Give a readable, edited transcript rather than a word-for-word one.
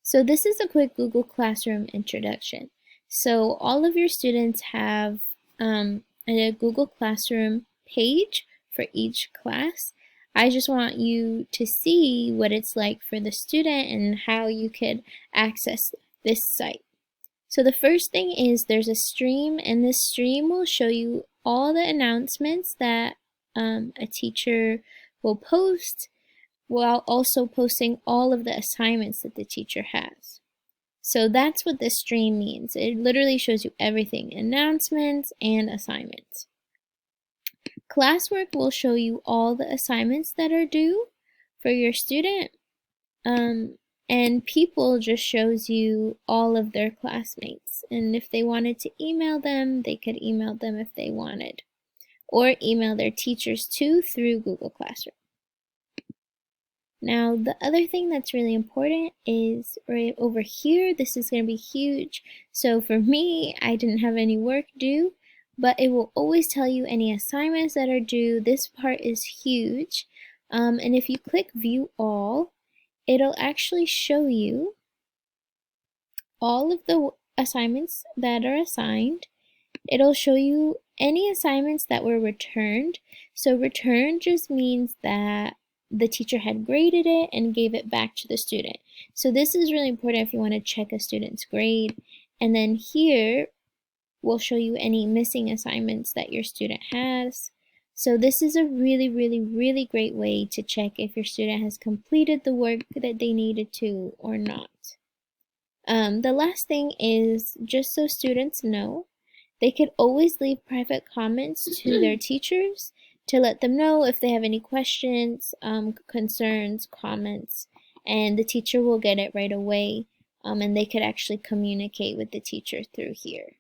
So this is a quick Google Classroom introduction. So all of your students have a Google Classroom page for each class. I just want you to see what it's like for the student and how you could access this site. So the first thing is there's a stream, and this stream will show you all the announcements that a teacher will post, while also posting all of the assignments that the teacher has. So that's what this stream means. It literally shows you everything, announcements and assignments. Classwork will show you all the assignments that are due for your student. And People just shows you all of their classmates. And if they wanted to email them, they could email them if they wanted. Or email their teachers too through Google Classroom. Now, the other thing that's really important is right over here. This is going to be huge. So for me, I didn't have any work due, but it will always tell you any assignments that are due. This part is huge. And if you click View All, it'll actually show you all of the assignments that are assigned. It'll show you any assignments that were returned. So returned just means that the teacher had graded it and gave it back to the student. So this is really important if you want to check a student's grade. And then here will show you any missing assignments that your student has. So this is a really great way to check if your student has completed the work that they needed to or not. The last thing is, just so students know, they could always leave private comments to their teachers to let them know if they have any questions, concerns, comments, and the teacher will get it right away, and they could actually communicate with the teacher through here.